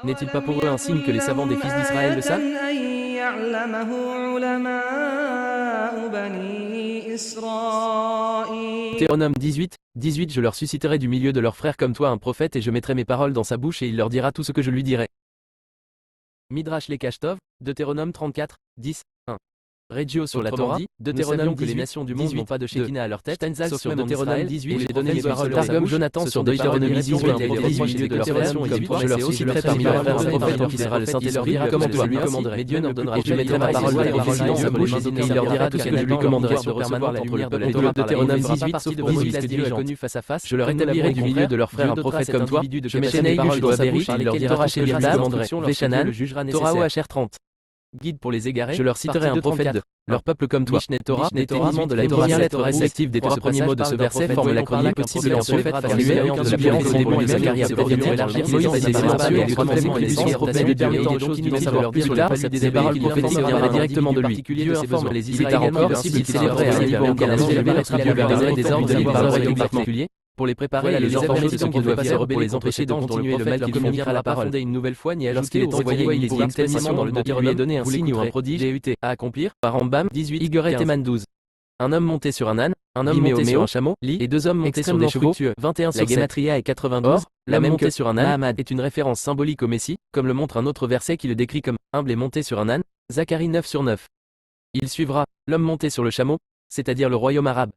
N'est-il pas pour eux un signe que les savants des fils d'Israël le savent? Deutéronome 18, 18 Je leur susciterai du milieu de leurs frères comme toi un prophète et je mettrai mes paroles dans sa bouche et il leur dira tout ce que je lui dirai. Midrash Lekashtov, Deutéronome 34, 10, 1. Reggio sur la Torah, Deutéronome que les nations du monde n'ont pas de Shekinah à leur tête, Steinzag sur Deutéronome 18 j'ai donné mes paroles Targum Jonathan sur Deutéronome 18 et les 18 de leurs frères comme toi je leur susciterai parmi leurs frères un prophète qui sera le Saint-Esprit comment toi lui commanderai mais Dieu n'ordonnera et je mettrai ma parole dans sa bouche et il leur dira tout ce que je lui commanderai sur recevoir la lumière de la Torah Deutéronome 18 18 Dieu a connu face à face je leur établirai du milieu de leurs frères un prophète comme toi je mettrai mes paroles dans sa bouche et il leur dira tout ce que je lui commanderai Veshanan Torah HR 30 Guide pour les égarés, je leur citerai un prophète de leur peuple comme toi. Mishneh Torah, l'établissement de la première lettre réceptive des trois premiers mots de ce verset forme l'acronyme possible et en fait formulé de la bienveillance de Zacharia Prophète élargir Moïse et ses émotions et les contemplants et les sens prophètes de Dieu et des choses qui doivent leur plus tard des paroles prophétiques viendra directement de lui. Dieu informe les Israéliens encore s'ils célébraient à un niveau auquel Dieu leur donnerait des ordres et des paroles particuliers pour les préparer et les informer de ce qu'ils doivent faire pour les empêcher de continuer le mal qu'ils communiquera la parole. Une nouvelle fois, ni lorsqu'il est envoyé, il est expressément dans le Deutéronome donné un signe ou un prodige à accomplir. Par Rambam 18 Igeret Teman 12. Un homme monté sur un âne, un homme monté sur un chameau, et deux hommes montés sur des chevaux. 21 sur la Gematria est 92. Or, la même monté sur un âne est une référence symbolique au Messie, comme le montre un autre verset qui le décrit comme humble et monté sur un âne. Zacharie 9 sur 9. Il suivra l'homme monté sur le chameau, c'est-à-dire le royaume arabe.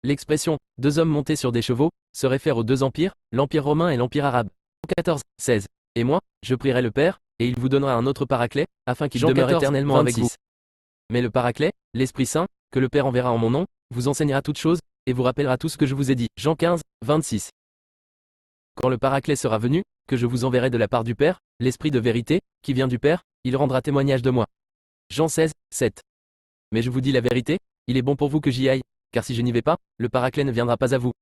L'expression « deux hommes montés sur des chevaux » se réfère aux deux empires, l'Empire romain et l'Empire arabe. 14, 16. Et moi, je prierai le Père, et il vous donnera un autre paraclet, afin qu'il demeure éternellement avec vous. Mais le paraclet, l'Esprit Saint, que le Père enverra en mon nom, vous enseignera toutes choses, et vous rappellera tout ce que je vous ai dit. Jean 15, 26. Quand le paraclet sera venu, que je vous enverrai de la part du Père, l'Esprit de vérité, qui vient du Père, il rendra témoignage de moi. Jean 16, 7. Mais je vous dis la vérité, il est bon pour vous que j'y aille, car si je n'y vais pas, le paraclet ne viendra pas à vous.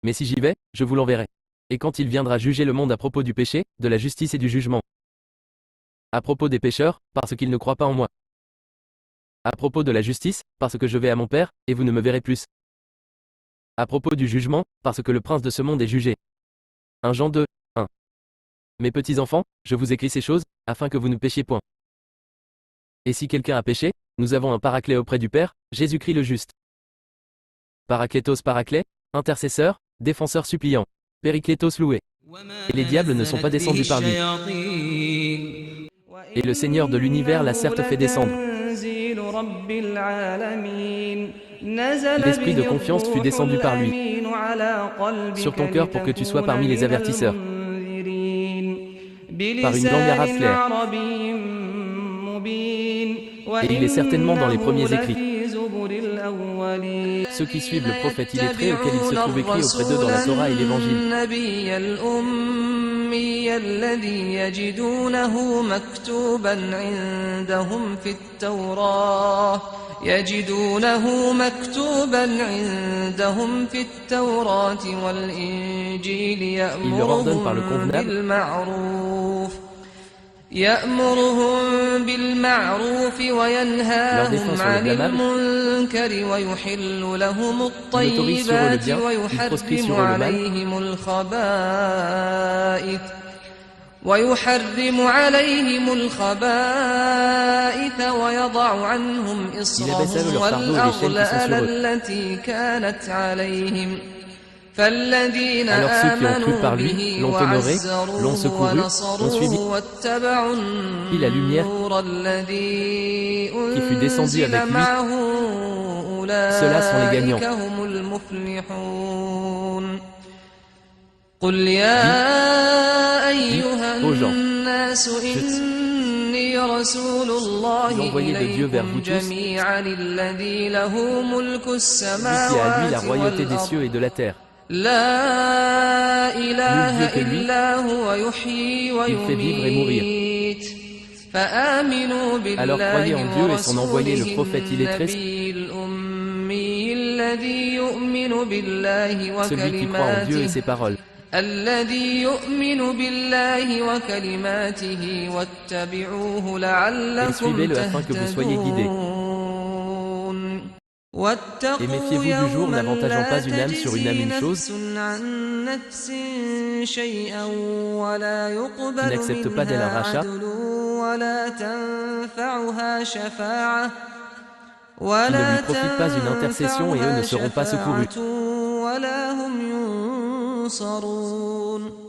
Mais si j'y vais, je vous l'enverrai. Et quand il viendra juger le monde à propos du péché, de la justice et du jugement. À propos des pécheurs, parce qu'ils ne croient pas en moi. À propos de la justice, parce que je vais à mon Père, et vous ne me verrez plus. À propos du jugement, parce que le prince de ce monde est jugé. 1 Jean 2, 1. Mes petits enfants, je vous écris ces choses, afin que vous ne péchiez point. Et si quelqu'un a péché, nous avons un paraclet auprès du Père, Jésus-Christ le juste. Paraclétos paraclet, intercesseur, défenseur suppliant. Périclétos loué. Et les diables ne sont pas descendus par lui. Et le Seigneur de l'univers l'a certes fait descendre. L'esprit de confiance fut descendu par lui. Sur ton cœur pour que tu sois parmi les avertisseurs. Par une langue arabe claire. Et il est certainement dans les premiers écrits. Ceux qui suivent le prophète illettré auquel il se trouve écrit auprès d'eux dans la Torah et l'Évangile. Il leur ordonne par le convenable. يأمرهم بالمعروف وينهاهم عن المنكر ويحل لهم الطيبات ويحرم عليهم الخبائث ويضع عنهم إصرهم والأغلال التي كانت عليهم Alors ceux qui ont cru par lui, l'ont honoré, l'ont secouru, l'ont suivi, la lumière qui fut descendue avec lui, ceux-là sont les gagnants. Dis aux gens, l'envoyé de Dieu vers vous tous, lui qui a à lui la royauté des cieux et de la terre. لا إله que lui, إلا هو يحيي ويميت فآمنوا Alors croyez en Dieu et son envoyé le prophète illettré, celui qui croit en Dieu et ses paroles. الذي يؤمن بالله وكلماته واتبعوه Et لعلكم suivez-le afin que vous soyez guidés. تهتدون واتقوا méfiez-vous du jour يوما n'avantageant pas لا une âme sur une âme تجزي une chose, نفس عن نفس شيئا ولا qui يقبل n'accepte pas d'elle un منها rachat, عدل ولا تنفعها شفاعة qui ne ولا lui profite pas une intercession et eux ne تنفعها seront pas secourus. شفاعة ولا هم ينصرون